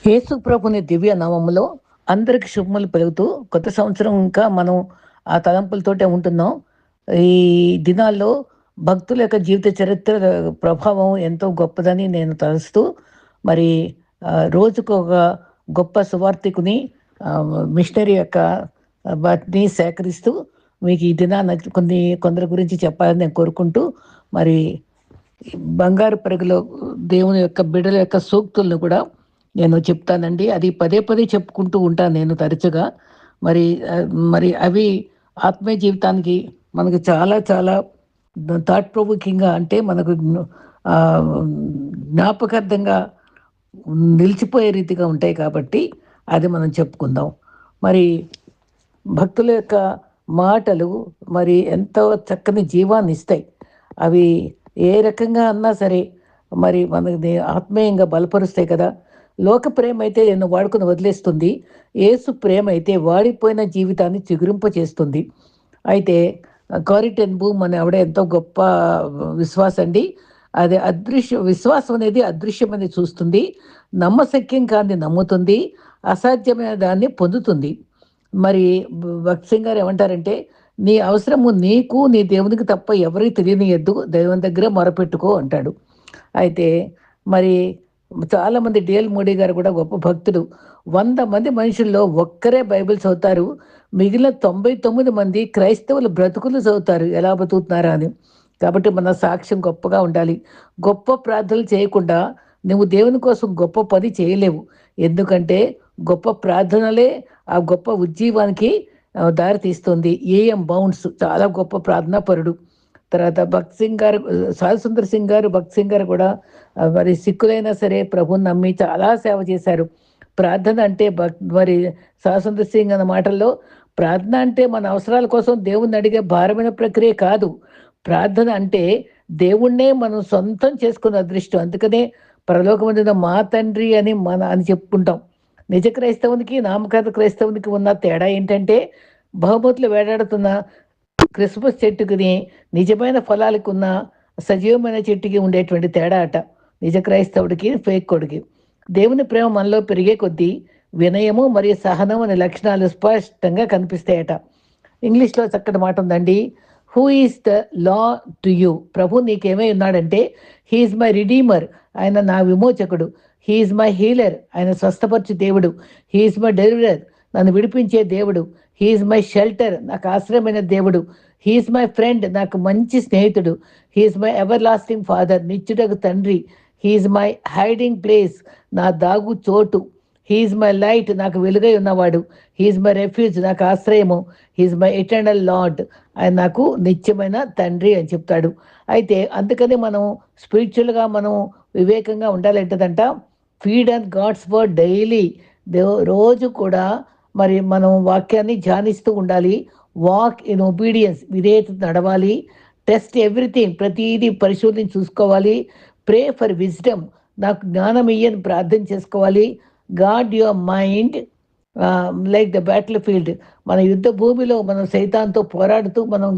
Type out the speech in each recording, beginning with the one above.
యేసు ప్రభుని దివ్య నామములో అందరికి శుభములు పలుకుతూ కొత్త సంవత్సరం ఇంకా మనం ఆ తలంపులతోటే ఉంటున్నాం. ఈ దినాల్లో భక్తుల యొక్క జీవిత చరిత్ర ప్రభావం ఎంతో గొప్పదని నేను తలుస్తూ మరి రోజుకొక గొప్ప సువార్థికుని మిషనరీ యొక్క వాటిని సేకరిస్తూ మీకు ఈ దినాన కొందరి గురించి చెప్పాలని నేను కోరుకుంటూ మరి బంగారు పరుగులో దేవుని యొక్క బిడ్డల యొక్క సూక్తులను కూడా నేను చెప్తానండి. అది పదే పదే చెప్పుకుంటూ ఉంటాను నేను తరచుగా. మరి మరి అవి ఆత్మీయ జీవితానికి మనకు చాలా చాలా థాట్ ప్రొవోకింగ్‌గా అంటే మనకు ఆహ్, జ్ఞాపకార్థంగా నిలిచిపోయే రీతిగా ఉంటాయి కాబట్టి అది మనం చెప్పుకుందాం. మరి భక్తుల యొక్క మాటలు మరి ఎంతో చక్కని జీవాన్నిస్తాయి. అవి ఏ రకంగా అన్నా సరే మరి మనది ఆత్మీయంగా బలపరుస్తాయి కదా! లోక ప్రేమైతే నిన్ను వాడుకొని వదిలేస్తుంది. యేసు ప్రేమైతే వాడిపోయిన జీవితాన్ని చిగురింపచేస్తుంది. అయితే 'కారీ టెన్ బూమ్' అనే ఆవిడ ఎంతో గొప్ప విశ్వాసండి. అది విశ్వాసం అనేది అదృశ్యమని చూస్తుంది. నమ్మశక్యం కానిది నమ్ముతుంది. అసాధ్యమైన దాన్ని పొందుతుంది. మరి భగత్ సింగ్ గారు ఏమంటారంటే, "నీ అవసరము నీకు, నీ దేవునికి తప్ప ఎవరికీ తెలియనీయద్దు. దైవం దగ్గరే మొరపెట్టుకో" అంటాడు. అయితే మరి చాలామంది డిఎల్ మోడీ గారు కూడా గొప్ప భక్తుడు. 100 మంది మనుషుల్లో ఒక్కరే బైబిల్ చదువుతారు. మిగిలిన 99 మంది క్రైస్తవుల బ్రతుకులు చదువుతారు. ఎలా బతుకుతున్నారా అని. కాబట్టి మన సాక్ష్యం గొప్పగా ఉండాలి. గొప్ప ప్రార్థనలు చేయకుండా నువ్వు దేవుని కోసం గొప్ప పని చేయలేవు. ఎందుకంటే గొప్ప ప్రార్థనలే ఆ గొప్ప ఉజ్జీవానికి దారి తీస్తుంది. ఏఎం బౌండ్స్ చాలా గొప్ప ప్రార్థనాపరుడు. తర్వాత భగత్ సింగ్ గారు, సాధు సుందర్ సింగ్ గారు, భగత్ సింగ్ గారు కూడా మరి సిక్కులైనా సరే ప్రభువుని నమ్మి చాలా సేవ చేశారు. ప్రార్థన అంటే మరి సాధు సుందర్ సింగ్ అన్న మాటల్లో ప్రార్థన అంటే మన అవసరాల కోసం దేవుణ్ణి అడిగే భారమైన ప్రక్రియ కాదు. ప్రార్థన అంటే దేవుణ్ణే మనం సొంతం చేసుకున్న అదృష్టం. అందుకనే పరలోకమందున్న మా తండ్రి అని చెప్పుకుంటాం. నిజ క్రైస్తవునికి, నామకార్థ క్రైస్తవునికి ఉన్న తేడా ఏంటంటే బహుమతులు వేలాడుతున్న క్రిస్మస్ చెట్టుకుని నిజమైన ఫలాలకు ఉన్న సజీవమైన చెట్టుకి ఉండేటువంటి తేడా అట. నిజ క్రైస్తవుడికి, ఫేక్ కొడికి. దేవుని ప్రేమ మనలో పెరిగే కొద్దీ వినయము మరియు సహనం అనే లక్షణాలు స్పష్టంగా కనిపిస్తాయట. ఇంగ్లీష్లో చక్కటి మాట ఉందండి. Who is the Lord to you? ప్రభు నీకేమై ఉన్నాడంటే, హీఈస్ మై రిడీమర్, ఆయన నా విమోచకుడు. హీఈస్ మై హీలర్, ఆయన స్వస్థపరచు దేవుడు. హీఈస్ మై డెలివరర్, నన్ను విడిపించే దేవుడు. హీఈస్ మై షెల్టర్, నాకు ఆశ్రయమైన దేవుడు. హీఈస్ మై ఫ్రెండ్, నాకు మంచి స్నేహితుడు. He is my everlasting father, నిత్యుడకు తండ్రి. హీఈస్ మై హైడింగ్ ప్లేస్, నా దాగు చోటు. హీఈస్ మై లైట్, నాకు వెలుగై ఉన్నవాడు. హీఈస్ మై రెఫ్యూజ్, నాకు ఆశ్రయము. హీఈస్ మై ఎటర్నల్ లార్డ్, ఆయన నాకు నిత్యమైన తండ్రి అని చెప్తాడు. అయితే అందుకని మనం స్పిరిచువల్గా మనం వివేకంగా ఉండాలంటదంట. Feed on God's word daily. రోజు కూడా మరి మనం వాక్యాన్ని ధ్యానిస్తూ ఉండాలి. వాక్ ఇన్ ఒబీడియన్స్, విధేయత నడవాలి. టెస్ట్ ఎవ్రీథింగ్, ప్రతిదీ పరిశోధన చూసుకోవాలి. ప్రే ఫర్ విజ్డమ్, నాకు జ్ఞానం ఇయ్యని ప్రార్థన చేసుకోవాలి. God your mind like the battle field, మన యుద్ధ భూమిలో మనం సైతాన్తో పోరాడుతూ మనం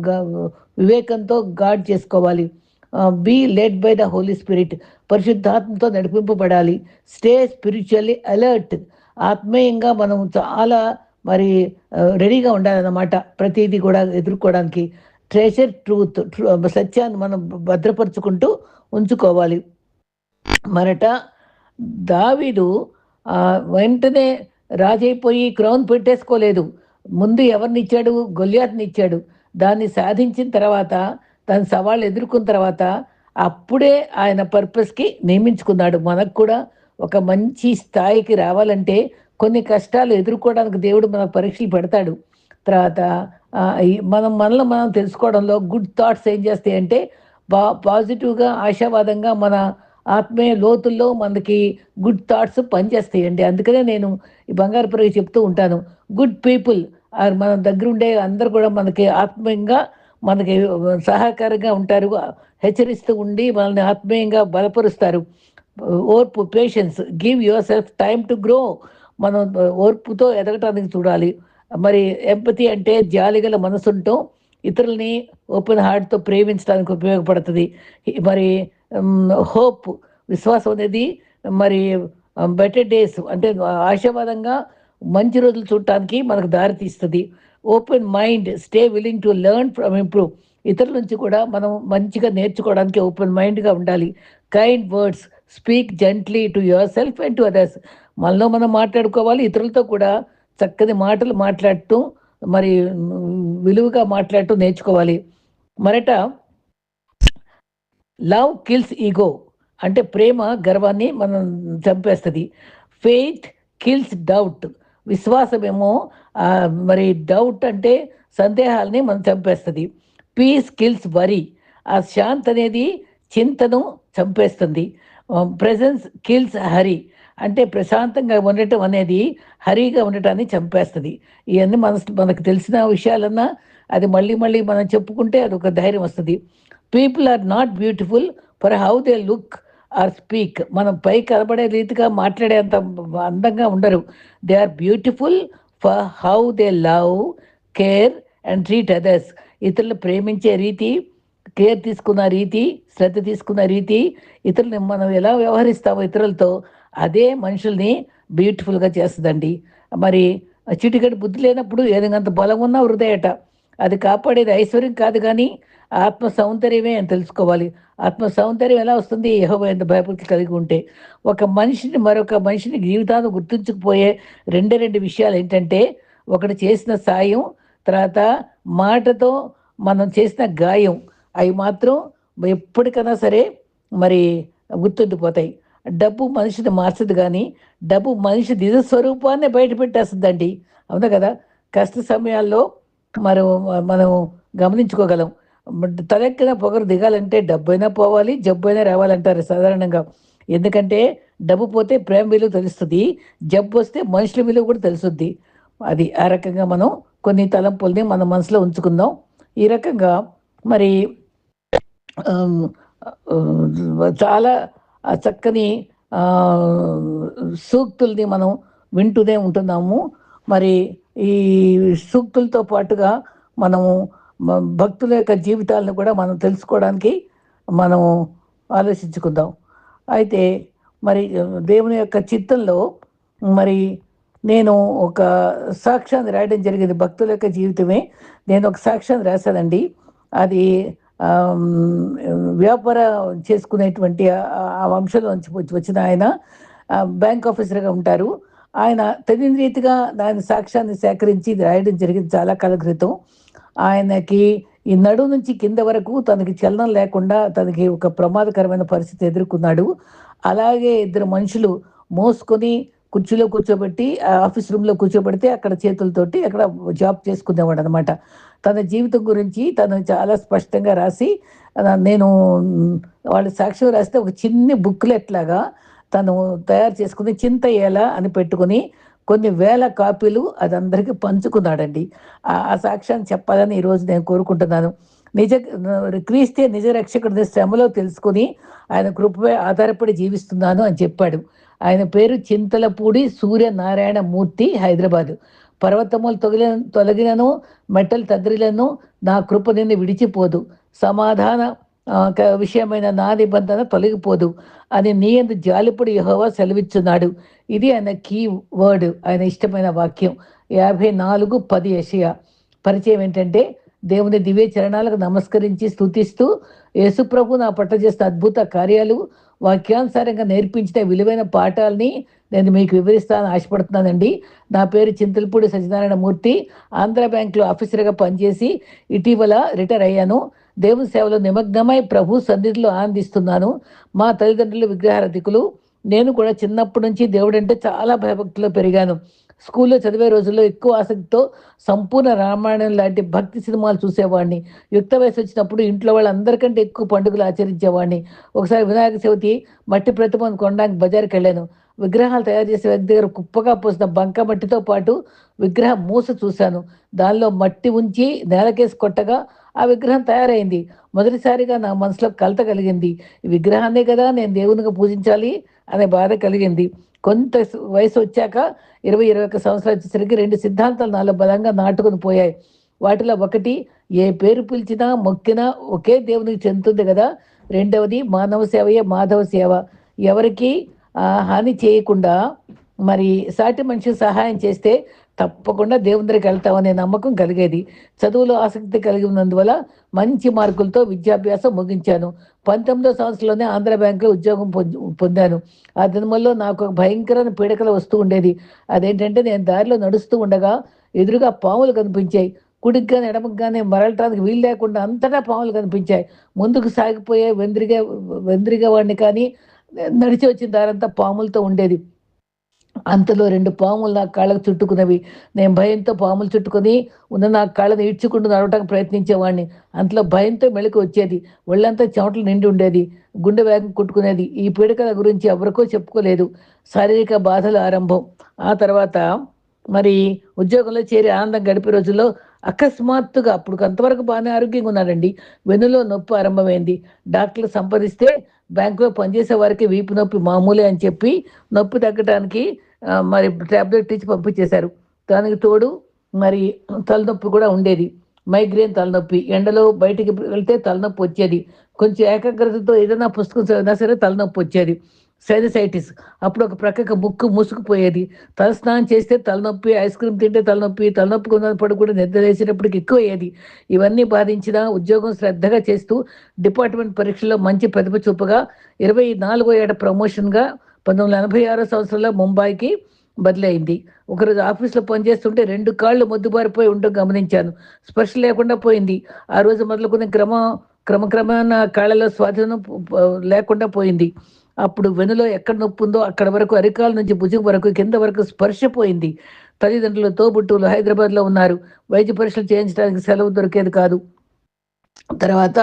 వివేకంతో గాడ్ చేసుకోవాలి. Be led by the Holy Spirit, పరిశుద్ధాత్మతో నడిపింపబడాలి. స్టే స్పిరిచువల్లీ అలర్ట్, ఆత్మీయంగా మనం చాలా మరి రెడీగా ఉండాలన్నమాట ప్రతిదీ కూడా ఎదుర్కోవడానికి. ట్రెజర్ ట్రూత్, సత్యాన్ని మనం భద్రపరుచుకుంటూ ఉంచుకోవాలి. మరట దావీదు వెంటనే రాజైపోయి క్రౌన్ పెట్టేసుకోలేదు. ముందు ఎవరినిచ్చాడు? గొల్యాతునిచ్చాడు. దాన్ని సాధించిన తర్వాత, దాని సవాళ్ళు ఎదుర్కొన్న తర్వాత అప్పుడే ఆయన పర్పస్కి నియమించుకున్నాడు. మనకు కూడా ఒక మంచి స్థాయికి రావాలంటే కొన్ని కష్టాలు ఎదుర్కోవడానికి దేవుడు మనకు పరీక్షలు పెడతాడు. తర్వాత మనల్ని మనం తెలుసుకోవడంలో గుడ్ థాట్స్ ఏం చేస్తాయంటే పాజిటివ్గా, ఆశావాదంగా మన ఆత్మీయ లోతుల్లో మనకి గుడ్ థాట్స్ పనిచేస్తాయండి. అందుకనే నేను ఈ బంగారు పరుగు చెప్తూ ఉంటాను. గుడ్ పీపుల్ మన దగ్గర ఉండే అందరు కూడా మనకి ఆత్మీయంగా మనకి సహకారంగా ఉంటారు. హెచ్చరిస్తూ ఉండి మనల్ని ఆత్మీయంగా బలపరుస్తారు. ఓర్పు, patience, give your self time to grow. మనం ఓర్పుతో ఎదగటానికి చూడాలి. మరి ఎంపతి అంటే జాలిగల మనసుంటాం, ఇతరులని ఓపెన్ హార్ట్తో ప్రేమించడానికి ఉపయోగపడుతుంది. మరి హోప్, విశ్వాసం అనేది మరి బెటర్ డేస్ అంటే ఆశావాదంగా మంచి రోజులు చూడటానికి మనకు దారి తీస్తుంది. Open mind, stay willing to learn from improve. ఇతరుల నుంచి కూడా మనం మంచిగా నేర్చుకోవడానికి ఓపెన్ మైండ్గా ఉండాలి. Kind words, speak gently to your self and to others. మనలో మనం మాట్లాడుకోవాలి, ఇతరులతో కూడా చక్కని మాటలు మాట్లాడుతూ మరి విలువగా మాట్లాడుతూ నేర్చుకోవాలి. మరట లవ్ కిల్స్ ఈగో అంటే ప్రేమ గర్వాన్ని మనం చంపేస్తుంది. ఫెయిత్ కిల్స్ డౌట్, విశ్వాసమేమో మరి డౌట్ అంటే సందేహాలని మనం చంపేస్తుంది. పీస్ కిల్స్ వరీ, ఆ శాంత్ అనేది చింతను చంపేస్తుంది. ప్రెజెన్స్ కిల్స్ హరి, అంటే ప్రశాంతంగా ఉండటం అనేది హరిగా ఉండటాన్ని చంపేస్తుంది. ఇవన్నీ మనకు తెలిసిన విషయాలన్నా అది మళ్ళీ మళ్ళీ మనం చెప్పుకుంటే అది ఒక ధైర్యం వస్తుంది. People are not beautiful for how they look or speak. మనం పై కనబడే రీతిగా మాట్లాడేంత అందంగా ఉండరు. They are beautiful for how they love, care and treat others. ఇతరులు ప్రేమించే రీతి, కేర్ తీసుకున్న రీతి, శ్రద్ధ తీసుకున్న రీతి, ఇతరులని మనం ఎలా వ్యవహరిస్తామో ఇతరులతో, అదే మనుషుల్ని బ్యూటిఫుల్గా చేస్తుందండి. మరి చిటికెడు బుద్ధి లేనప్పుడు ఏదంత బలం ఉన్నా వృధయట. అది కాపాడేది ఐశ్వర్యం కాదు కానీ ఆత్మ సౌందర్యమే అని తెలుసుకోవాలి. ఆత్మ సౌందర్యం ఎలా వస్తుంది? యెహోవా యందు భయభక్తి కలిగి ఉంటే. ఒక మనిషిని మరొక మనిషిని జీవితాన్ని గుర్తుంచుకుపోయే రెండు విషయాలు ఏంటంటే, ఒకటి చేసిన సాయం, తర్వాత మాటతో మనం చేసిన గాయం. అవి మాత్రం ఎప్పటికైనా సరే మరి గుర్తుండిపోతాయి. డబ్బు మనిషిని మార్చదు కానీ డబ్బు మనిషి నిజ స్వరూపాన్ని బయట పెట్టేస్తుందండి. అవునా కదా? కష్ట సమయాల్లో మనం మనం గమనించుకోగలం. తలెక్కిన పొగరు దిగాలంటే డబ్బైనా పోవాలి, జబ్బైనా రావాలంటారు సాధారణంగా. ఎందుకంటే డబ్బు పోతే ప్రేమ విలువ తెలుస్తుంది, జబ్బు వస్తే మనుషుల విలువ కూడా తెలుస్తుంది. అది ఆ రకంగా మనం కొన్ని తలంపుల్ని మన మనసులో ఉంచుకుందాం. ఈ రకంగా మరి చాలా చక్కని సూక్తుల్ని మనం వింటూనే ఉంటున్నాము. మరి ఈ సూక్తులతో పాటుగా మనము భక్తుల యొక్క జీవితాలను కూడా మనం తెలుసుకోవడానికి మనం ఆలోచించుకుందాం. అయితే మరి దేవుని యొక్క చిత్తంలో మరి నేను ఒక సాక్ష్యాన్ని రాయడం జరిగింది. భక్తుల యొక్క జీవితమే నేను ఒక సాక్ష్యాన్ని రాశానండి. అది వ్యాపారం చేసుకునేటువంటి ఆ వంశంలో నుంచి వచ్చిన ఆయన బ్యాంక్ ఆఫీసర్గా ఉంటారు. ఆయన తెలియని రీతిగా దాని సాక్ష్యాన్ని సేకరించి రాయడం జరిగింది చాలా కాలం క్రితం. ఆయనకి ఈ నడుము నుంచి కింద వరకు తనకి చలనం లేకుండా తనకి ఒక ప్రమాదకరమైన పరిస్థితి ఎదుర్కొన్నాడు. అలాగే ఇద్దరు మనుషులు మోసుకొని కుర్చీలో కూర్చోబెట్టి ఆఫీస్ రూమ్లో కూర్చోబెడితే అక్కడ చేతులతోటి అక్కడ జాబ్ చేసుకునేవాడు అనమాట. తన జీవితం గురించి తను చాలా స్పష్టంగా రాసి నేను వాళ్ళ సాక్ష్యం రాస్తే ఒక చిన్ని బుక్లెట్ లాగా తను తయారు చేసుకుని చింత ఎలా అని పెట్టుకుని కొన్ని వేల కాపీలు అది అందరికీ పంచుకున్నాడండి. ఆ సాక్ష్యాన్ని చెప్పాలని ఈరోజు నేను కోరుకుంటున్నాను. క్రీస్తే నిజ రక్షకుడి శ్రమలో తెలుసుకుని ఆయన కృపపై ఆధారపడి జీవిస్తున్నాను అని చెప్పాడు. ఆయన పేరు చింతలపూడి సూర్యనారాయణ మూర్తి, హైదరాబాదు. పర్వతములు తొలగినను మెట్టలు తద్రిలను నా కృప నిన్ను విడిచిపోదు, సమాధాన విషయమైన నా నిబంధన తొలగిపోదు అని నీ యందు జాలిపడి యెహోవా సెలవిచ్చున్నాడు. ఇది ఆయన కీ వర్డ్, ఆయన ఇష్టమైన వాక్యం. 54:10 యెషయా. పరిచయం ఏంటంటే, దేవుని దివ్య చరణాలకు నమస్కరించి స్తుతిస్తూ యేసుప్రభు నా పట్ల చేసిన అద్భుత కార్యాలు, వాక్యానుసారంగా నేర్పించిన విలువైన పాఠాలని నేను మీకు వివరిస్తానని ఆశపడుతున్నానండి. నా పేరు చింతలపూడి సత్యనారాయణ మూర్తి. ఆంధ్ర బ్యాంక్లో ఆఫీసర్గా పనిచేసి ఇటీవల రిటైర్ అయ్యాను. దేవుని సేవలో నిమగ్నమై ప్రభు సన్నిధిలో ఆనందిస్తున్నాను. మా తల్లిదండ్రులు విగ్రహారధికులు. నేను కూడా చిన్నప్పటి నుంచి దేవుడంటే చాలా భయభక్తిలో పెరిగాను. స్కూల్లో చదివే రోజుల్లో ఎక్కువ ఆసక్తితో సంపూర్ణ రామాయణం లాంటి భక్తి సినిమాలు చూసేవాడిని. యుక్త వయసు వచ్చినప్పుడు ఇంట్లో వాళ్ళందరికంటే ఎక్కువ పండుగలు ఆచరించేవాడిని. ఒకసారి వినాయక చవితి మట్టి ప్రతిమను కొనడానికి బజార్కి వెళ్ళాను. విగ్రహాలు తయారు చేసే వ్యక్తి దగ్గర కుప్పగా పోసిన బంక మట్టితో పాటు విగ్రహం మూస చూశాను. దానిలో మట్టి ఉంచి నేలకేసి కొట్టగా ఆ విగ్రహం తయారైంది. మొదటిసారిగా నా మనసులో కలత కలిగింది. ఈ విగ్రహాన్నే కదా నేను దేవునిగా పూజించాలి అనే బాధ కలిగింది. కొంత వయసు వచ్చాక 20-21 సంవత్సరాలు వచ్చేసరికి 2 సిద్ధాంతాలు నాలో బలంగా నాటుకొని పోయాయి. వాటిలో ఒకటి, ఏ పేరు పిలిచినా మొక్కినా ఒకే దేవునికి చెందుతుంది కదా. రెండవది, మానవ సేవయే మాధవ సేవ. ఎవరికి హాని చేయకుండా మరి సాటి మనిషికి సహాయం చేస్తే తప్పకుండా దేవుని దగ్గరికి వెళ్తామనే నమ్మకం కలిగేది. చదువులో ఆసక్తి కలిగి ఉన్నందువల్ల మంచి మార్కులతో విద్యాభ్యాసం ముగించాను. 19వ సంవత్సరంలోనే ఆంధ్ర బ్యాంక్‌లో ఉద్యోగం పొందాను. ఆ దినముల్లో నాకు ఒక భయంకరమైన పీడకల వస్తూ ఉండేది. అదేంటంటే నేను దారిలో నడుస్తూ ఉండగా ఎదురుగా పాములు కనిపించాయి. కుడికి గాని, ఎడమకి గాని మరలటానికి వీలు లేకుండా అంతటా పాములు కనిపించాయి. ముందుకు సాగిపోయే వెంద్రిగేవాడిని కానీ నడిచి వచ్చిన దారంతా పాములతో ఉండేది. అంతలో 2 పాములు నా కాళ్ళకు చుట్టుకున్నవి. నేను భయంతో పాములు చుట్టుకొని ఉన్న నా కాళ్ళని ఈడ్చుకుంటూ నడవటానికి ప్రయత్నించేవాడిని. అంతలో భయంతో మెళుకు వచ్చేది. ఒళ్ళంతా చెమటలు నిండి ఉండేది. గుండె వేగం కొట్టుకునేది. ఈ పీడకల గురించి ఎవరికో చెప్పుకోలేదు. శారీరక బాధలు ఆరంభం. ఆ తర్వాత మరి ఉద్యోగంలో చేరి ఆనందం గడిపే రోజుల్లో అకస్మాత్తుగా అప్పుడు అంతవరకు బాగానే ఆరోగ్యంగా ఉన్నానండి. వెన్నులో నొప్పి ఆరంభమైంది. డాక్టర్లు సంప్రదిస్తే బ్యాంకులో పనిచేసే వారికి వీపు నొప్పి మామూలే అని చెప్పి నొప్పి తగ్గటానికి మరి టాబ్లెట్ ఇచ్చి పంపించేశారు. దానికి తోడు మరి తలనొప్పి కూడా ఉండేది. మైగ్రేన్ తలనొప్పి. ఎండలో బయటికి వెళ్తే తలనొప్పి వచ్చేది. కొంచెం ఏకాగ్రతతో ఏదైనా పుస్తకం చదివినా సరే తలనొప్పి వచ్చేది. సైనసైటిస్. అప్పుడు ఒక ప్రక్కకి ముక్కు మూసుకుపోయేది. తలస్నానం చేస్తే తలనొప్పి, ఐస్ క్రీమ్ తింటే తలనొప్పి, తలనొప్పి ఉన్నప్పుడు కూడా నిద్ర లేచేటప్పటికి ఎక్కువయ్యేది. ఇవన్నీ బాధించినా ఉద్యోగం శ్రద్ధగా చేస్తూ డిపార్ట్మెంట్ పరీక్షల్లో మంచి ప్రతిభ చూపగా 24వ ఏట ప్రమోషన్‌గా 1986 సంవత్సరంలో ముంబాయికి బదిలయింది. ఒకరోజు ఆఫీస్‌లో పనిచేస్తుంటే 2 కాళ్ళు మొద్దుబారిపోయి ఉండటం గమనించాను. స్పర్శ లేకుండా పోయింది. ఆ రోజు మొదలుకొని క్రమక్రమేణా కాళ్ళలో స్వాధీనం లేకుండా పోయింది. అప్పుడు వెన్నులో ఎక్కడ నొప్పుందో అక్కడ వరకు అరికాలు నుంచి భుజం వరకు కింద వరకు స్పర్శ పోయింది. తల్లిదండ్రులు, తోబుట్టువులు హైదరాబాద్‌లో ఉన్నారు. వైద్య పరీక్షలు చేయించడానికి సెలవు దొరికేది కాదు. తర్వాత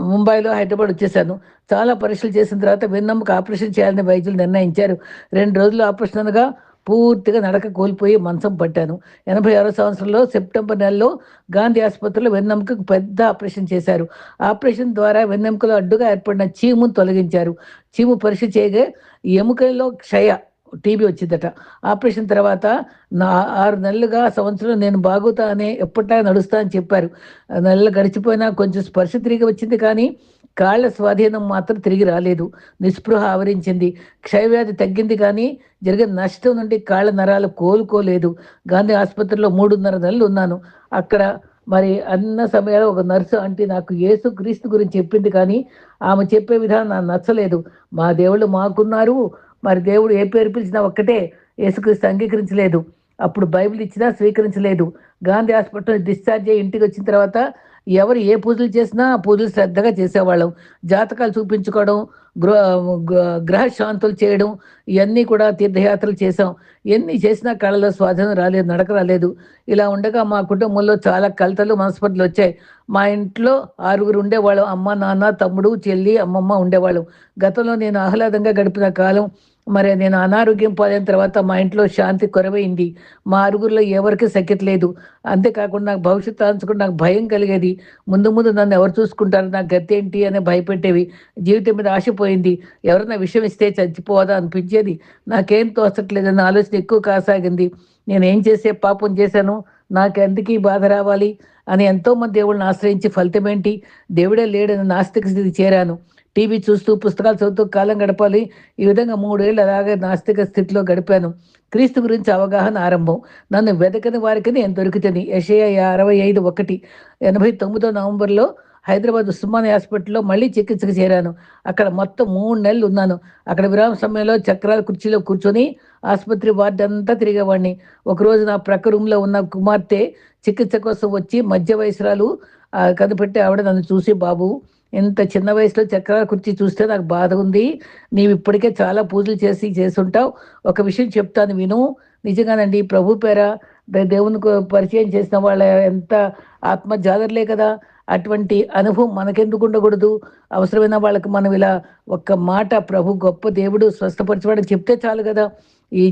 ముంబైలో హైదరాబాద్ వచ్చేసాను. చాలా పరీక్షలు చేసిన తర్వాత వెన్నెముక ఆపరేషన్ చేయాలని వైద్యులు నిర్ణయించారు. 2 రోజులు ఆపరేషన్ అనగా పూర్తిగా నడక కోల్పోయి మంచం పట్టాను. 86 సంవత్సరంలో సెప్టెంబర్ నెలలో గాంధీ ఆసుపత్రిలో వెన్నెముకకు పెద్ద ఆపరేషన్ చేశారు. ఆపరేషన్ ద్వారా వెన్నెముకలో అడ్డుగా ఏర్పడిన చీమును తొలగించారు. చీము పరీక్ష చేయగా ఎముకలో టీబీ వచ్చిందట. ఆపరేషన్ తర్వాత నా 6 నెలలుగా సంవత్సరం నేను బాగుతా అని ఎప్పటిలా నడుస్తా అని చెప్పారు. నెలలు గడిచిపోయినా కొంచెం స్పర్శ తిరిగి వచ్చింది కానీ కాళ్ళ స్వాధీనం మాత్రం తిరిగి రాలేదు. నిస్పృహ ఆవరించింది. క్షయవ్యాధి తగ్గింది కానీ జరిగిన నష్టం నుండి కాళ్ళ నరాలు కోలుకోలేదు. గాంధీ ఆసుపత్రిలో 3.5 నెలలు ఉన్నాను. అక్కడ మరి అన్న సమయాల్లో ఒక నర్సు ఆంటీ నాకు యేసు క్రీస్తు గురించి చెప్పింది కానీ ఆమె చెప్పే విధానం నాకు నచ్చలేదు. మా దేవుళ్ళు మాకున్నారు, మరి దేవుడు ఏ పేరు పిలిచినా ఒక్కటే, యేసుక్రీస్తు అంగీకరించలేదు. అప్పుడు బైబిల్ ఇచ్చినా స్వీకరించలేదు. గాంధీ హాస్పిటల్ డిశ్చార్జ్ అయ్యి ఇంటికి వచ్చిన తర్వాత ఎవరు ఏ పూజలు చేసినా ఆ పూజలు శ్రద్ధగా చేసేవాళ్ళం. జాతకాలు చూపించుకోవడం, గృహ గ్రహ శాంతులు చేయడం, ఇవన్నీ కూడా తీర్థయాత్రలు చేసాం. ఎన్ని చేసినా కళలో స్వాధీనం రాలేదు, నడక రాలేదు. ఇలా ఉండగా మా కుటుంబంలో చాలా కలతలు, మనస్పర్ధలు వచ్చాయి. మా ఇంట్లో 6గురు ఉండేవాళ్ళం. అమ్మ, నాన్న, తమ్ముడు, చెల్లి, అమ్మమ్మ ఉండేవాళ్ళం. గతంలో నేను ఆహ్లాదంగా గడిపిన కాలం మరి నేను అనారోగ్యం పాలైన తర్వాత మా ఇంట్లో శాంతి కొరవైంది. మా ఆరుగురిలో ఎవరికీ సఖ్యత లేదు. అంతేకాకుండా నాకు భవిష్యత్తు తలుచుకుంటే నాకు భయం కలిగేది. ముందు ముందు నన్ను ఎవరు చూసుకుంటారు, నా గతేంటి అని భయపెట్టేవి. జీవితం మీద ఆశపోయింది. ఎవరైనా విషయం ఇస్తే చచ్చిపోదా అనిపించేది. నాకేం తోచట్లేదన్న ఆలోచన ఎక్కువ కాసాగింది. నేనేం చేసే పాపం చేశాను, నాకెందుకీ బాధ రావాలి అని ఎంతోమంది దేవుళ్ళని ఆశ్రయించి ఫలితమేంటి, దేవుడే లేడని నాస్తిక స్థితికి చేరాను. టీవీ చూస్తూ, పుస్తకాలు చదువుతూ కాలం గడపాలి. ఈ విధంగా 3 ఏళ్ళు అలాగే నాస్తిక స్థితిలో గడిపాను. క్రీస్తు గురించి అవగాహన ఆరంభం. నన్ను వెదకని వారికి నేను దొరికితని. యెషయా 65:1. 89 నవంబర్లో హైదరాబాద్ ఉస్మానియా హాస్పిటల్‌లో మళ్ళీ చికిత్సకు చేరాను. అక్కడ మొత్తం 3 నెలలు ఉన్నాను. అక్కడ విరామ సమయంలో చక్రాల కుర్చీలో కూర్చొని ఆసుపత్రి వార్డ్ అంతా తిరిగేవాడిని. ఒకరోజు నా ప్రక్క రూమ్‌లో ఉన్న కుమార్తె చికిత్స కోసం వచ్చి మధ్య వయస్కురాలు కనిపెట్టి ఆవిడ నన్ను చూసి, "బాబు, ఇంత చిన్న వయసులో చక్రాల కుర్చీ చూస్తే నాకు బాధ ఉంది. నీవు ఇప్పటికే చాలా పూజలు చేసుంటావు. ఒక విషయం చెప్తాను విను." నిజంగానండి, ప్రభు పేర దేవునికి పరిచయం చేసిన వాళ్ళ ఎంత ఆత్మ జాగర్లే కదా! అటువంటి అనుభవం మనకెందుకు ఉండకూడదు? అవసరమైన వాళ్ళకి మనం ఇలా ఒక్క మాట, ప్రభు గొప్ప దేవుడు, స్వస్థపరచువాడని చెప్తే చాలు కదా! ఈ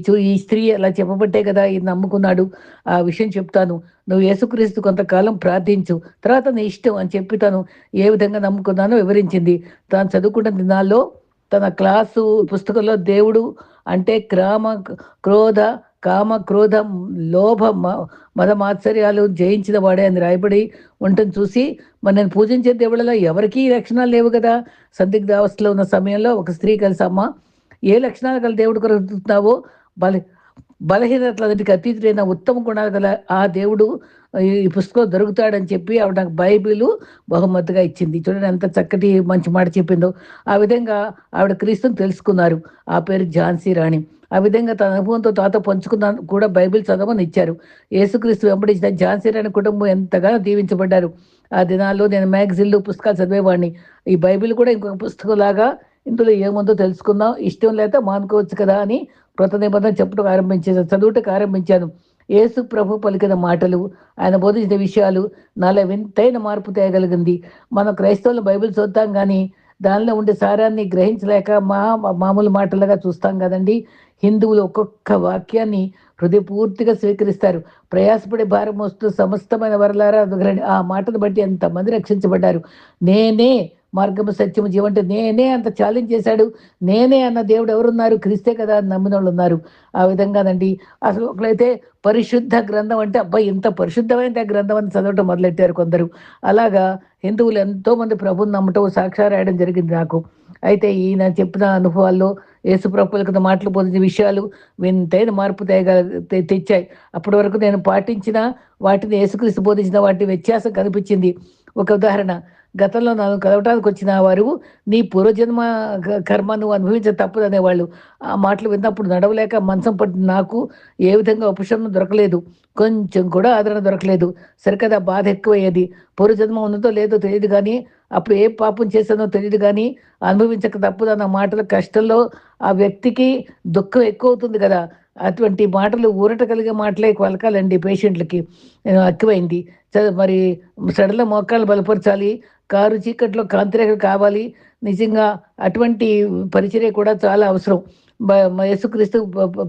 స్త్రీ అలా చెప్పబట్టే కదా ఇది నమ్ముకున్నాడు. ఆ విషయం చెప్తాను. నువ్వు యేసుక్రీస్తు కొంతకాలం ప్రార్థించు. తర్వాత నీ ఇష్టం అని చెప్పి తను ఏ విధంగా నమ్ముకున్నానో వివరించింది. తాను చదువుకున్న దినాల్లో తన క్లాసు పుస్తకంలో దేవుడు అంటే క్రోధ, కామ, క్రోధ, లోభ, మదమాత్సర్యాలు జయించిన వాడే అని రాయబడి ఉండటం చూసి, మరి నేను పూజించే దేవుళ్ళలో ఎవరికీ ఈ లక్షణాలు లేవు కదా! సందిగ్ధావస్థలో ఉన్న సమయంలో ఒక స్త్రీ కలిసి, "అమ్మ, ఏ లక్షణాలు గల దేవుడి కొరకు బ్రతుకుతున్నావో, బల బలహీనతలన్నిటికి అతీతుడైన ఉత్తమ గుణాలు గల ఆ దేవుడు ఈ పుస్తకం దొరుకుతాడని చెప్పి ఆవిడ నాకు బైబిలు బహుమతిగా ఇచ్చింది. చూడండి ఎంత చక్కటి మంచి మాట చెప్పిందో. ఆ విధంగా ఆవిడ క్రీస్తుని తెలుసుకున్నారు. ఆ పేరు ఝాన్సీ రాణి. ఆ విధంగా తన అనుభవంతో తాతో పంచుకున్న కూడా బైబిల్ చదవమని ఇచ్చారు. యేసుక్రీస్తు వెంబడించిన ఝాన్సీ రాణి కుటుంబం ఎంతగానో దీవించబడ్డారు. ఆ దినాల్లో నేను మ్యాగజైన్‌లు, పుస్తకాలు చదివేవాడిని. ఈ బైబిల్ కూడా ఇంకొక పుస్తకంలాగా ఇందులో ఏముందో తెలుసుకుందాం. ఇష్టం లేతే మానుకోవచ్చు కదా అని కృత నిబంధన చదువుటకు ఆరంభించాను. యేసు ప్రభు పలికిన మాటలు, ఆయన బోధించిన విషయాలు నాలో వింతైన మార్పు తేగలిగింది. మనం క్రైస్తవులు బైబిల్ చదువుతాం గానీ, దానిలో ఉండే సారాన్ని గ్రహించలేక మామూలు మాటలుగా చూస్తాం కదండీ! హిందువులు ఒక్కొక్క వాక్యాన్ని హృదయపూర్తిగా స్వీకరిస్తారు. ప్రయాసపడి భారం మోస్తూ సమస్తమైన వరలారా వినరండి. ఆ మాటను బట్టి ఎంతమంది రక్షించబడ్డారు. నేనే మార్గము, సత్యము, జీవం అంటే నేనే అంత ఛాలెంజ్ చేశాడు. నేనే అన్న దేవుడు ఎవరున్నారు? క్రీస్తే కదా అని నమ్మినోళ్ళున్నారు. ఆ విధంగానండి. అసలు ఒకళ్ళైతే పరిశుద్ధ గ్రంథం అంటే అబ్బా! ఇంత పరిశుద్ధమైనది ఆ గ్రంథం అని చదవటం మొదలెట్టారు కొందరు. అలాగా హిందువులు ఎంతోమంది ప్రభువుని నమ్మటం, సాక్ష్యాలు రాయడం జరిగింది నాకు. అయితే ఈయన చెప్పిన అనుభవాల్లో యేసుప్రభు పలికిన మాటలు, బోధించిన విషయాలు వింతైన మార్పు తెచ్చాయి. అప్పటి వరకు నేను పాటించిన వాటిని, యేసుక్రీస్తు బోధించిన వాటి వ్యత్యాసం కనిపించింది. ఒక ఉదాహరణ, గతంలో నన్ను కలవటానికి వచ్చిన వారు నీ పూర్వజన్మ కర్మ నువ్వు అనుభవించ తప్పదనేవాళ్ళు. ఆ మాటలు విన్నప్పుడు నడవలేక మంచం పట్టిన నాకు ఏ విధంగా ఉపశమనం దొరకలేదు. కొంచెం కూడా ఆదరణ దొరకలేదు. సరికదా బాధ ఎక్కువయ్యేది. పూర్వజన్మ ఉన్నదో లేదో తెలియదు గానీ, అప్పుడు ఏ పాపం చేశానో తెలీదు గానీ, అనుభవించక తప్పదన్న మాటలు కష్టంలో ఆ వ్యక్తికి దుఃఖం ఎక్కువవుతుంది గదా! అటువంటి మాటలు ఊరట కలిగే మాటలే పలకాలండి పేషెంట్‌లకి. ఎక్కువైంది. మరి సడన్‌గా మోకాళ్ళు బలపరచాలి. కారు చీకట్లో కాంతిరేఖలు కావాలి. నిజంగా అటువంటి పరిచర్య కూడా చాలా అవసరం. యేసుక్రీస్తు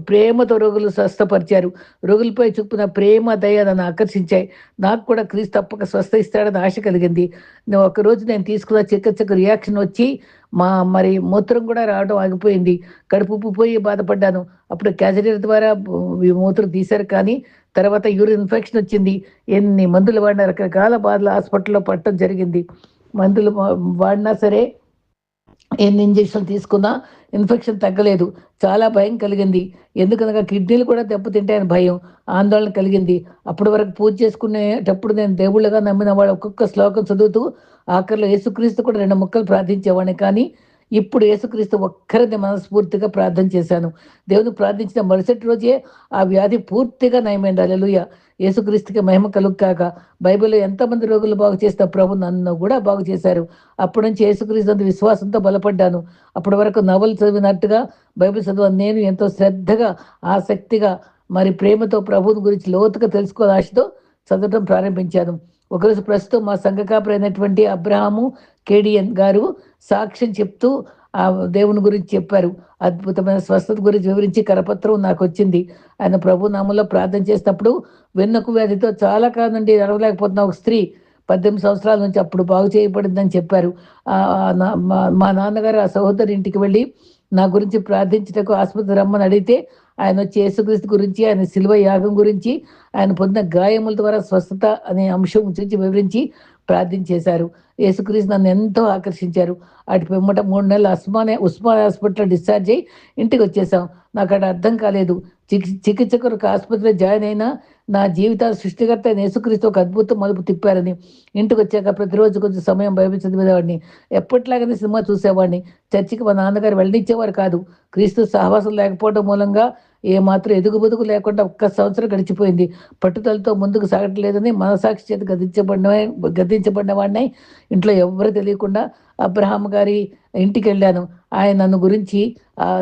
ప్రేమతో రోగులు స్వస్థపరిచారు. రోగులపై చూపిన ప్రేమ, దయ నన్ను ఆకర్షించాయి. నాకు కూడా క్రీస్తు తప్పక స్వస్థ ఇస్తాడని ఆశ కలిగింది. ఒకరోజు నేను తీసుకున్న చికిత్సకు రియాక్షన్ వచ్చి మరి మూత్రం కూడా రావడం ఆగిపోయింది. కడుపు ఉబ్బిపోయి బాధపడ్డాను. అప్పుడు క్యాథెటర్ ద్వారా ఈ మూత్రం తీశారు కానీ తర్వాత యూరిన్ ఇన్ఫెక్షన్ వచ్చింది. ఎన్ని మందులు వాడినా, రకరకాల బాధలు హాస్పిటల్‌లో పడటం జరిగింది. మందులు వాడినా సరే, ఎన్ని ఇంజెక్షన్లు తీసుకున్నా ఇన్ఫెక్షన్ తగ్గలేదు. చాలా భయం కలిగింది. ఎందుకనగా కిడ్నీలు కూడా దెబ్బతింటాయని భయం, ఆందోళన కలిగింది. అప్పటి వరకు పూజ చేసుకునేటప్పుడు నేను దేవుళ్ళుగా నమ్మిన వాడు ఒక్కొక్క శ్లోకం చదువుతూ ఆఖరిలో యేసుక్రీస్తు కూడా 2 ముక్కలు ప్రార్థించేవాడిని. కానీ ఇప్పుడు యేసుక్రీస్తు ఒక్కరిని మనస్ఫూర్తిగా ప్రార్థన చేశాను. దేవునికి ప్రార్థించిన మరుసటి రోజే ఆ వ్యాధి పూర్తిగా నయమైంది. హల్లెలూయా! యేసుక్రీస్తుకి మహిమ కలుగుగాక. బైబిల్‌లో ఎంతమంది రోగులు బాగు చేసిన ప్రభు నన్ను కూడా బాగు చేశారు. అప్పటి నుంచి యేసుక్రీస్తు యందు విశ్వాసంతో బలపడ్డాను. అప్పటి వరకు నవలు చదివినట్టుగా బైబిల్ చదివాను. నేను ఎంతో శ్రద్ధగా, ఆసక్తిగా, మరి ప్రేమతో ప్రభువుని గురించి లోతుగా తెలుసుకోవాలని ఆశతో చదవటం ప్రారంభించాను. ఒకరోజు ప్రస్తుతం మా సంఘ కాపరైనటువంటి అబ్రహాము కేడియన్ గారు సాక్ష్యం చెప్తూ దేవుని గురించి చెప్పారు. అద్భుతమైన స్వస్థత గురించి వివరించి కరపత్రం నాకొచ్చింది. ఆయన ప్రభు నామంలో ప్రార్థన చేసినప్పుడు వెన్నెముక వ్యాధితో చాలా కాలం నుండి నడవలేకపోతున్న ఒక స్త్రీ 18 సంవత్సరాల నుంచి అప్పుడు బాగు చేయబడిందని చెప్పారు. మా నాన్నగారు ఆ సహోదరి ఇంటికి వెళ్ళి నా గురించి ప్రార్థించుటకు ఆస్పత్రికి రమ్మని అడిగితే ఆయన వచ్చి యేసుక్రీస్తు గురించి, ఆయన శిలువ యాగం గురించి, ఆయన పొందిన గాయముల ద్వారా స్వస్థత అనే అంశం గురించి వివరించి ప్రార్థించేశారు. యేసుక్రీస్తు నన్ను ఎంతో ఆకర్షించారు. అటు పిమ్మట 3 నెలలు ఉస్మానియా హాస్పిటల్‌లో డిశ్చార్జ్ అయ్యి ఇంటికొచ్చేసాం. నాకది అర్థం కాలేదు. చికిత్స కొరకు ఆస్పత్రిలో జాయిన్ అయినా నా జీవితాల సృష్టికర్త అయిన యేసుక్రీస్తు ఒక అద్భుతం మలుపు తిప్పారని. ఇంటికొచ్చాక ప్రతిరోజు కొంచెం సమయం బైబిల్ చదివేవాడిని. ఎప్పటిలాగానే సినిమా చూసేవాడిని. చర్చికి మా నాన్నగారు వెళ్ళనిచ్చేవారు కాదు. క్రీస్తు సహవాసం లేకపోవడం మూలంగా ఏమాత్రం ఎదుగుబొదుగు లేకుండా ఒక్క సంవత్సరం గడిచిపోయింది. పట్టుదలతో ముందుకు సాగట్లేదని మనసాక్షి చేత గద్దించబడిన వాడినై ఇంట్లో ఎవ్వరు తెలియకుండా అబ్రహాం గారి ఇంటికెళ్ళాను. ఆయన నన్ను గురించి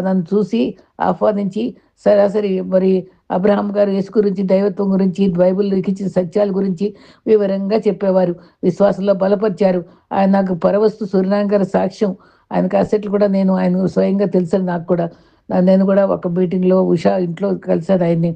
నన్ను చూసి ఆహ్వానించి సరాసరి మరి అబ్రహాం గారు యేసు గురించి, దైవత్వం గురించి, బైబిల్ లిఖించిన సత్యాల గురించి వివరంగా చెప్పేవారు. విశ్వాసంలో బలపరిచారు. ఆయన నాకు పరవస్తు సూర్యనారాయణ గారి సాక్ష్యం, ఆయన క్యాసెట్లు కూడా ఆయన స్వయంగా తెలుసని నాకు కూడా. నేను కూడా ఒక మీటింగ్‌లో ఉషా ఇంట్లో కలిసాను ఆయన్ని.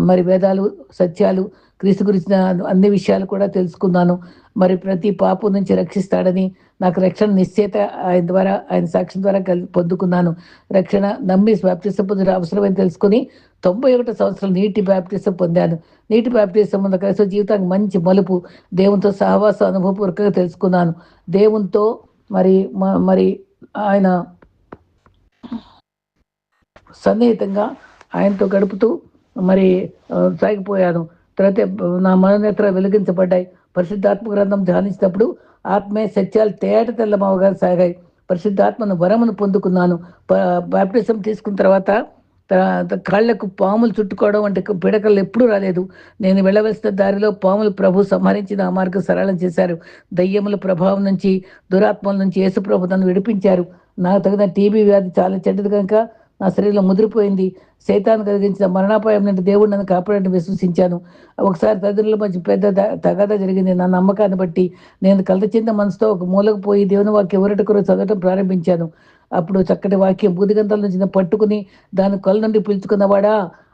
మరి వేదాలు, సత్యాలు, క్రీస్తు గురించిన అన్ని విషయాలు కూడా తెలుసుకున్నాను. మరి ప్రతి పాపం నుంచి రక్షిస్తాడని, నాకు రక్షణ నిశ్చయిత ఆయన ద్వారా, ఆయన సాక్ష్యం ద్వారా పొందుకున్నాను. రక్షణ నమ్మి బాప్తిసం పొందుట అవసరమని తెలుసుకొని 91 సంవత్సరాలు నీటి బాప్తిసం పొందాను. నీటి బాప్తిసం వల్ల క్రైస్తవ జీవితానికి మంచి మలుపు. దేవునితో సహవాసం అనుభవపూర్వకంగా తెలుసుకున్నాను. దేవునితో మరి ఆయన సన్నిహితంగా ఆయనతో గడుపుతూ మరి సాగిపోయాను. తర్వాత నా మనోనేత్రాలు వెలిగించబడ్డాయి. పరిశుద్ధాత్మ గ్రంథం ధ్యానించినప్పుడు ఆత్మీయ సత్యాలు తేట తెల్లమవగా సాగాయి. పరిశుద్ధాత్మను వరమును పొందుకున్నాను. బాప్టిజం తీసుకున్న తర్వాత కాళ్ళకు పాములు చుట్టుకోవడం అంటే పిడకలు ఎప్పుడూ రాలేదు. నేను వెళ్ళవలసిన దారిలో పాములు ప్రభు సంహరించి నా మార్గం సరళం చేశారు. దయ్యముల ప్రభావం నుంచి, దురాత్మల నుంచి యేసు ప్రభు నన్ను విడిపించారు. నాకు తగిన టీబీ వ్యాధి చాలా చెడ్డది కనుక నా శరీరంలో ముదిరిపోయింది. సైతాను కలిగించిన మరణాపాయం నుండి దేవుడు నన్ను కాపాడని విశ్వసించాను. ఒకసారి తల్లిదండ్రుల మధ్య పెద్ద తగాదా జరిగింది. నా నమ్మకాన్ని బట్టి నేను కలత చెందిన మనసుతో ఒక మూలకు పోయి దేవుని వాక్యం ఎవరొకరు చదవటం ప్రారంభించాను. అప్పుడు చక్కటి వాక్యం బూదిగంతల నుంచి పట్టుకుని దాని కొల నుండి పిలుచుకున్నవాడా,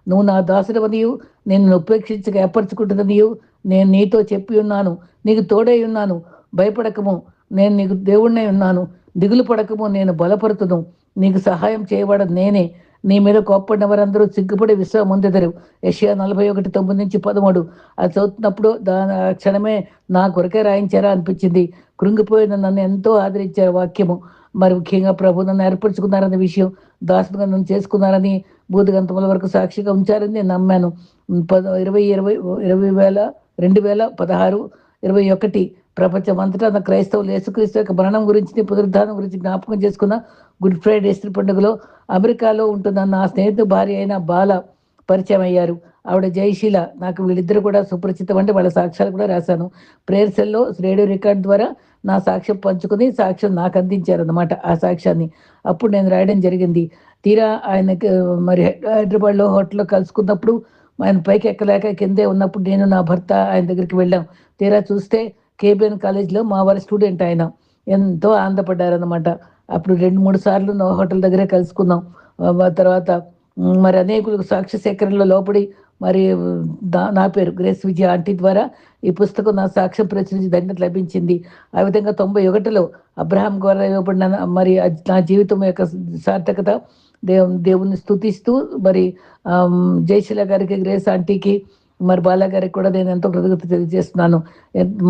నువ్వు నా దాసుడవనియు, నేను ఉపేక్షించక ఏర్పరచుకుంటున్ననియు నేను నీతో చెప్పి ఉన్నాను. నీకు తోడై ఉన్నాను. భయపడకము, నేను నీకు దేవుడినై ఉన్నాను. దిగులు పడకము, నేను బలపరుతును. నీకు సహాయం చేయబడదు నేనే. నీ మీద కోప్పడిన వారందరూ సిగ్గుపడి విశ్వాసం పొందెదరు. యెషయా 41:9-13. అది చదువుతున్నప్పుడు దాని క్షణమే నా కొరకే రాయించారా అనిపించింది. కృంగిపోయిన నన్ను ఎంతో ఆదరించారు వాక్యము. మరి ముఖ్యంగా ప్రభు నన్ను ఏర్పరచుకున్నారనే విషయం, దాసుగా నన్ను చేసుకున్నారని, బూదిగంతముల వరకు సాక్షిగా ఉంచారని నేను నమ్మాను. 2016, 21 ప్రపంచం అంతటా నా క్రైస్తవులు యేసుక్రీస్తు యొక్క మరణం గురించి, పునరుద్ధానం గురించి జ్ఞాపకం చేసుకున్న గుడ్ ఫ్రైడే ఈస్టర్ పండుగలో అమెరికాలో ఉంటున్న నా స్నేహితు భార్య అయిన బాల పరిచయం అయ్యారు. ఆవిడ జయశీల. నాకు వీళ్ళిద్దరు కూడా సుపరిచితం. అంటే వాళ్ళ సాక్ష్యాలు కూడా రాశాను. ప్రేయర్ సెల్లో రేడియో రికార్డ్ ద్వారా నా సాక్ష్యం పంచుకుని సాక్ష్యం నాకు అందించారన్నమాట. ఆ సాక్ష్యాన్ని అప్పుడు నేను రాయడం జరిగింది. తీరా ఆయనకి మరి హైదరాబాద్లో హోటల్లో కలుసుకున్నప్పుడు ఆయన పైకి ఎక్కలేక కిందే ఉన్నప్పుడు నేను నా భర్త ఆయన దగ్గరికి వెళ్ళాం. తీరా చూస్తే కేబిఎన్ కాలేజ్లో మా వారి స్టూడెంట్ ఆయన. ఎంతో ఆనందపడ్డారనమాట. అప్పుడు 2-3 సార్లు నా హోటల్ దగ్గరే కలుసుకున్నాం. తర్వాత మరి అనేకులకు సాక్ష్య సేకరణలో లోపడి మరి నా పేరు గ్రేస్ విజయ ఆంటీ ద్వారా ఈ పుస్తకం నా సాక్ష్యం ప్రచురించి ధన్యత లభించింది. ఆ విధంగా 91లో అబ్రహాం ద్వారా ఇవ్వబడిన మరి నా జీవితం యొక్క సార్థకత దేవుని స్తుతిస్తూ మరి జయశీల గారికి, గ్రేస్ ఆంటీకి, మరి బాలా గారికి కూడా నేను ఎంతో కృతజ్ఞత తెలియజేస్తున్నాను.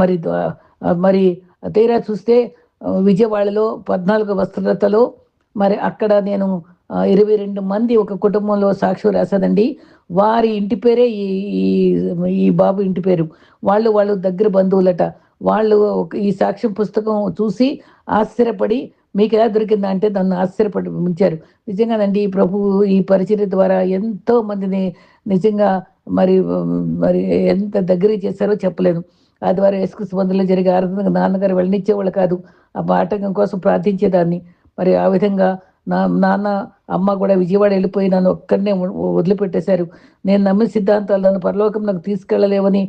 మరి మరి తీరా చూస్తే విజయవాడలో 14 వస్త్రలతలో మరి అక్కడ నేను 22 మంది ఒక కుటుంబంలో సాక్ష్యం రాశానండి. వారి ఇంటి పేరే ఈ ఈ బాబు ఇంటి పేరు. వాళ్ళు దగ్గర బంధువులట. వాళ్ళు ఈ సాక్ష్యం పుస్తకం చూసి ఆశ్చర్యపడి, మీకు ఎలా దొరికిందా అంటే నన్ను ఆశ్చర్యపడి ఉంచారు. నిజంగానండి, ఈ ప్రభు ఈ పరిచర్య ద్వారా ఎంతో మందిని నిజంగా మరి మరి ఎంత దగ్గరికి చేశారో చెప్పలేను. ఆ ద్వారా యేసుక్రీస్తు మందిరంలో జరిగే ఆరాధనకు నాన్నగారు వెళ్ళనిచ్చేవాళ్ళు కాదు. ఆ ఆటంకం కోసం ప్రార్థించేదాన్ని. మరి ఆ విధంగా నాన్న, అమ్మ కూడా విజయవాడ వెళ్ళిపోయి నన్ను ఒక్కడినే వదిలిపెట్టేశారు. నేను నమ్మిన సిద్ధాంతాలు నన్ను పరలోకం నాకు తీసుకెళ్ళలేవని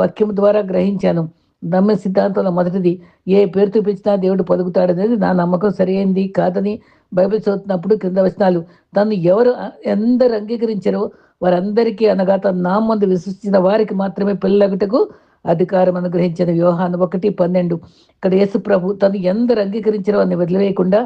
వాక్యం ద్వారా గ్రహించాను. నమ్మిన సిద్ధాంతంలో మొదటిది, ఏ పేరుతో పిలిచినా దేవుడు పలుకుతాడనేది నా నమ్మకం. సరైనది కాదని బైబిల్ చదువుతున్నప్పుడు కింద వచనాలు, తను ఎవరు ఎందరు అంగీకరించారో వారందరికీ, అనగా తన నామందు విశ్వసించిన వారికి మాత్రమే పిల్లగుటకు అధికారం అనుగ్రహించిన. యోహాను 1:12. ఇక్కడ యేసు ప్రభు తను ఎందరు అంగీకరించారో అని వదిలివేయకుండా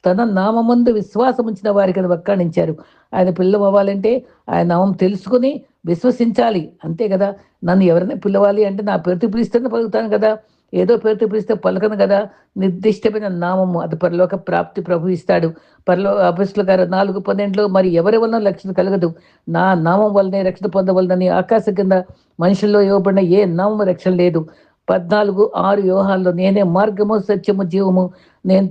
తన నామందు విశ్వాసం ఉంచిన వారికి అది వక్కాణించారు. ఆయన పిల్లలు అవ్వాలంటే ఆయన నామం తెలుసుకుని విశ్వసించాలి, అంతే కదా. నన్ను ఎవరైనా పిలవాలి అంటే నా పేరుతో పిలిస్తేనే పలుకుతాను కదా. ఏదో పేరుతో పిలిస్తే పలకను కదా. నిర్దిష్టమైన నామము, అది పరలోక ప్రాప్తి ప్రభు ఇస్తాడు. అపొస్తలుల కార్యాలు 4:12 మరి ఎవరి వలన రక్షణ కలగదు, నా నామం వల్లనే రక్షణ పొందవలనని ఆకాశం కింద మనుషుల్లో ఇవ్వబడిన ఏ నామము రక్షణ లేదు. 14:6 యోహాన్లో, నేనే మార్గము సత్యము జీవము, నేను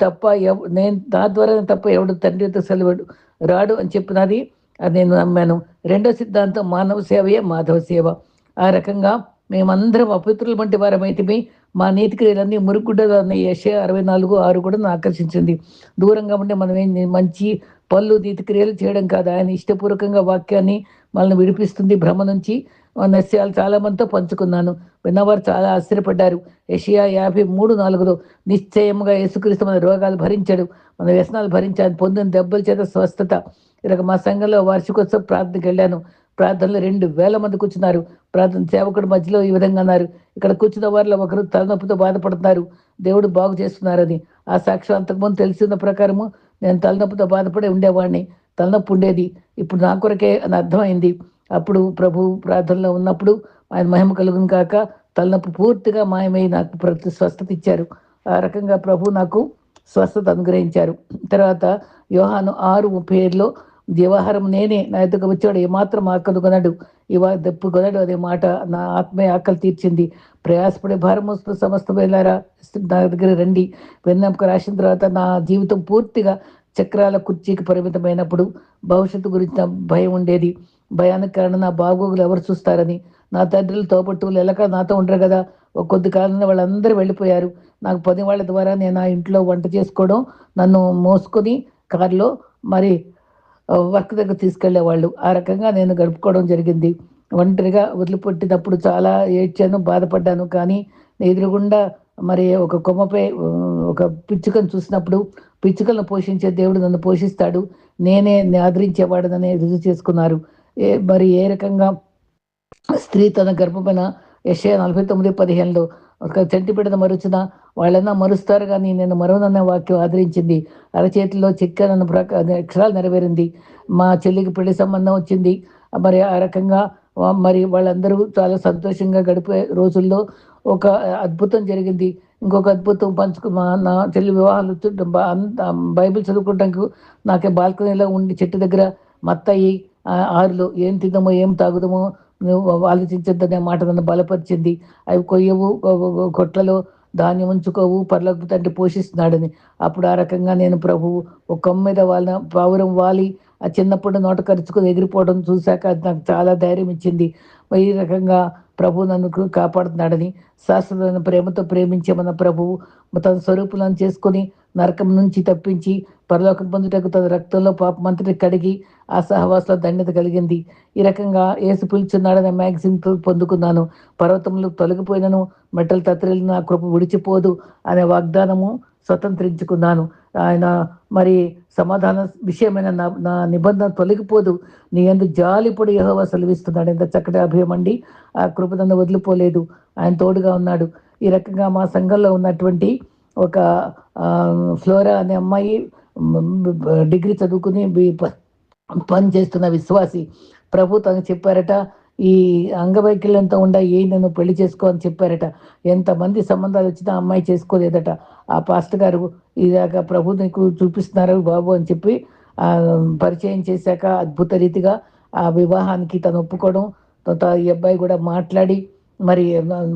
నా ద్వారా తప్ప ఎవడు తండ్రితో సెలవుడు రాడు అని చెప్పినది. అది నేను నమ్మాను. రెండో సిద్ధాంతం మానవ సేవయే మాధవ సేవ. ఆ రకంగా మేమందరం అపవిత్రుల వంటి వారమైతే మా నీతి క్రియలన్నీ మురుగుడ్డలన్న యెషయా 64:6 కూడా నన్ను ఆకర్షించింది. దూరంగా ఉండే మనం మంచి పనులు, నీతి క్రియలు చేయడం కాదు, ఆయన ఇష్టపూర్వకంగా వాక్యాన్ని మనల్ని విడిపిస్తుంది భ్రమ నుంచి. నస్యాలు చాలా మందితో పంచుకున్నాను. విన్నవారు చాలా ఆశ్చర్యపడ్డారు. యెషయా 53:4 నిశ్చయముగా యేసుక్రీస్తు మన రోగాలు భరించాడు, మన వ్యసనాలు భరించాడు, పొందిన దెబ్బల చేత స్వస్థత. ఇలాగ మా సంఘంలో వార్షికోత్సవ ప్రార్థనకి వెళ్ళాను. ప్రార్థనలో 2,000 మంది కూర్చున్నారు. ప్రార్థన సేవకుడు మధ్యలో ఈ విధంగా అన్నారు, ఇక్కడ కూర్చున్న వారిలో ఒకరు తలనొప్పితో బాధపడుతున్నారు, దేవుడు బాగు చేస్తున్నారని. ఆ సాక్ష్యం అంతకుముందు తెలిసిన ప్రకారము నేను తలనొప్పితో బాధపడి ఉండేవాడిని. తలనొప్పి ఉండేది. ఇప్పుడు నా కొరకే అని అర్థమైంది. అప్పుడు ప్రభు ప్రార్థనలో ఉన్నప్పుడు ఆయన మహిమ కలుగును కాక తలనొప్పి పూర్తిగా మాయమై నాకు స్వస్థత ఇచ్చారు. ఆ రకంగా ప్రభు నాకు స్వస్థత అనుగ్రహించారు. తర్వాత యోహాను 6:37 జీవాహారం నేనే, నా ఎద్దుకు వచ్చాడు ఏమాత్రం ఆకలి కొనడు, ఇవా దప్పు కొనడు అనే మాట నా ఆత్మీయ ఆకలి తీర్చింది. ప్రయాసపడే భారం మోస్తున్న సమస్త వేలారా నా దగ్గర రండి. వెన్నెముక రాసిన తర్వాత నా జీవితం పూర్తిగా చక్రాల కుర్చీకి పరిమితమైనప్పుడు భవిష్యత్తు గురించి భయం ఉండేది. భయానికి కారణం నా బాగోగులు ఎవరు చూస్తారని. నా తండ్రులు తోబట్టువులు ఎలాగ నాతో ఉండరు కదా. ఒక కొద్ది కాలంలో వాళ్ళందరూ వెళ్ళిపోయారు. నాకు పని వాళ్ళ ద్వారా నేను ఆ ఇంట్లో వంట చేసుకోవడం, నన్ను మోసుకొని కారులో మరి వర్క్ దగ్గర తీసుకెళ్లేవాళ్ళు. ఆ రకంగా నేను గడుపుకోవడం జరిగింది. ఒంటరిగా వదిలిపెట్టినప్పుడు చాలా ఏడ్చాను, బాధపడ్డాను. కానీ ఎదురుగుండా మరి ఒక కొమ్మపై ఒక పిచ్చుకను చూసినప్పుడు పిచ్చుకలను పోషించే దేవుడు నన్ను పోషిస్తాడు, నేనే ఆదరించేవాడనని రుజువు చేసుకున్నారు. మరి ఏ రకంగా స్త్రీ తన గర్భమైన యెషయా 49:15లో ఒక చంటి బిడ్డను మరుచున వాళ్ళన్నా మరుస్తారు కానీ నేను మరువనన్న వాక్యం ఆదరించింది. అరచేతిలో చెక్కానన్న అక్షరాలు నెరవేరింది. మా చెల్లికి పెళ్లి సంబంధం వచ్చింది. మరి ఆ రకంగా మరి వాళ్ళందరూ చాలా సంతోషంగా గడిపే రోజుల్లో ఒక అద్భుతం జరిగింది. ఇంకొక అద్భుతం నా చెల్లి వివాహాలు బైబిల్ చదువుకోవడానికి నాకే బాల్కనీలో ఉండి చెట్టు దగ్గర మత్తయి 6లో ఏం తిందామో ఏం తాగుదామో నువ్వు ఆలోచించొద్దనే మాట నన్ను బలపరిచింది. అవి కొయ్యవు, కొట్లలో ధాన్యం ఉంచుకోవు, పరలోకపు తండ్రి పోషిస్తున్నాడని. అప్పుడు ఆ రకంగా నేను ప్రభువు ఒక కొమ్మ మీద పావురం వాలి ఆ చిన్నప్పుడు నోట కరుచుకొని ఎగిరిపోవడం చూశాక అది నాకు చాలా ధైర్యం ఇచ్చింది. ఈ రకంగా ప్రభు నన్ను కాపాడుతున్నాడని, శాశ్వతమైన ప్రేమతో ప్రేమించే మన ప్రభువు తన స్వరూపులను చేసుకొని నరకం నుంచి తప్పించి పరలోకం పొందుటకు తన రక్తంలో పాపమంతటి కడిగి ఆ సహవాసంలో ధన్యత కలిగింది. ఈ రకంగా యేసు పిలుచున్నాడనే మ్యాగజిన్ పొందుకున్నాను. పర్వతములు తొలగిపోయినను మెట్టలు తత్తిల్లిన నా కృప విడిచిపోదు అనే వాగ్దానము స్వతంత్రించుకున్నాను. ఆయన మరి సమాధాన విషయమైన నా నిబంధన తొలగిపోదు, నీ యందు జాలిపడి యెహోవా సెలవిస్తున్నాడు. ఎంత చక్కటి అభయం అండి. ఆ కృప నన్ను వదిలిపోలేదు, ఆయన తోడుగా ఉన్నాడు. ఈ రకంగా మా సంఘంలో ఉన్నటువంటి ఒక ఫ్లోరా అనే అమ్మాయి డిగ్రీ చదువుకుని పని చేస్తున్న విశ్వాసి. ప్రభు తనకు చెప్పారట, ఈ అంగవైకల్యంతో ఏ నన్ను పెళ్లి చేసుకో అని చెప్పారట. ఎంతమంది సంబంధాలు వచ్చినా అమ్మాయి చేసుకోలేదట. ఆ పాస్టర్ గారు ఇలాగ ప్రభు నీకు చూపిస్తున్నారు బాబు అని చెప్పి పరిచయం చేశాక అద్భుత రీతిగా ఆ వివాహానికి తను ఒప్పుకోవడం, ఈ అబ్బాయి కూడా మాట్లాడి మరి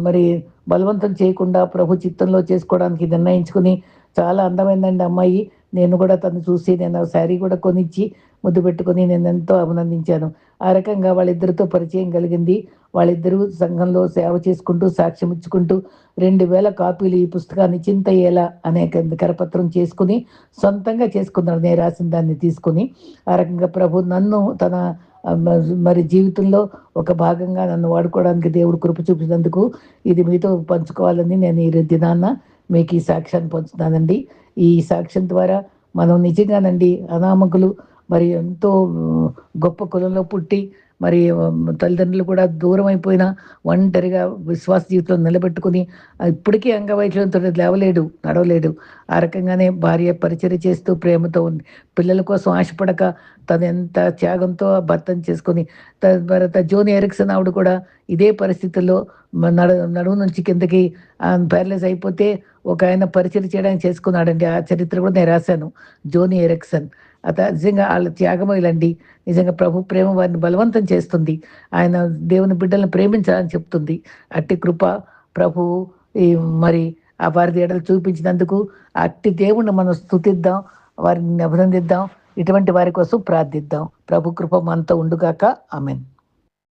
మరి బలవంతం చేయకుండా ప్రభు చిత్తంలో చేసుకోవడానికి నిర్ణయించుకుని చాలా అందమైందండి అమ్మాయి. నేను కూడా తను చూసి నేను శారీ కూడా కొనిచ్చి ముద్దు పెట్టుకొని నేను ఎంతో అభినందించాను. ఆ రకంగా వాళ్ళిద్దరితో పరిచయం కలిగింది. వాళ్ళిద్దరూ సంఘంలో సేవ చేసుకుంటూ సాక్ష్యం ఇచ్చుకుంటూ 2000 కాపీలు ఈ పుస్తకాన్ని చింతయ్యేలా అనే కరపత్రం చేసుకుని సొంతంగా చేసుకున్నాడు, నేను రాసిన దాన్ని తీసుకుని. ఆ రకంగా ప్రభు నన్ను తన మరి జీవితంలో ఒక భాగంగా నన్ను వాడుకోవడానికి దేవుడు కృప చూపినందుకు ఇది మీతో పంచుకోవాలని నేను ఈ దినాన్న మీకు ఈ సాక్ష్యాన్ని పంచుతున్నానండి. ఈ సాక్ష్యం ద్వారా మనం నిజంగానండి అనామకులు మరి ఎంతో గొప్ప కులంలో పుట్టి మరి తల్లిదండ్రులు కూడా దూరం అయిపోయినా ఒంటరిగా విశ్వాస జీవితంలో నిలబెట్టుకుని ఇప్పటికీ అంగవైకల్యంతో లేవలేడు, నడవలేడు. ఆ రకంగానే భార్య పరిచర్య చేస్తూ ప్రేమతో ఉంది. పిల్లల కోసం ఆశపడక తను ఎంత త్యాగంతో భర్తను చేసుకొని తర్వాత జోని ఎరిక్సన్ ఆవిడ కూడా ఇదే పరిస్థితుల్లో నడుము నుంచి కిందకి ప్యారలైజ్ అయిపోతే ఒక ఆయన పరిచయం చేయడానికి చేసుకున్నాడండి. ఆ చరిత్ర కూడా నేను రాశాను, జోని ఎరిక్సన్. నిజంగా వాళ్ళ త్యాగమయులండి. నిజంగా ప్రభు ప్రేమ వారిని బలవంతం చేస్తుంది. ఆయన దేవుని బిడ్డలను ప్రేమించాలని చెప్తుంది. అట్టి కృప ప్రభువు మరి ఆ వారి ఎడలు చూపించినందుకు అట్టి దేవుణ్ణి మనం స్తుతిద్దాం, వారిని అభినందిద్దాం, ఇటువంటి వారి కోసం ప్రార్థిద్దాం. ప్రభు కృప మనతో ఉండుగాక. ఆమేన్.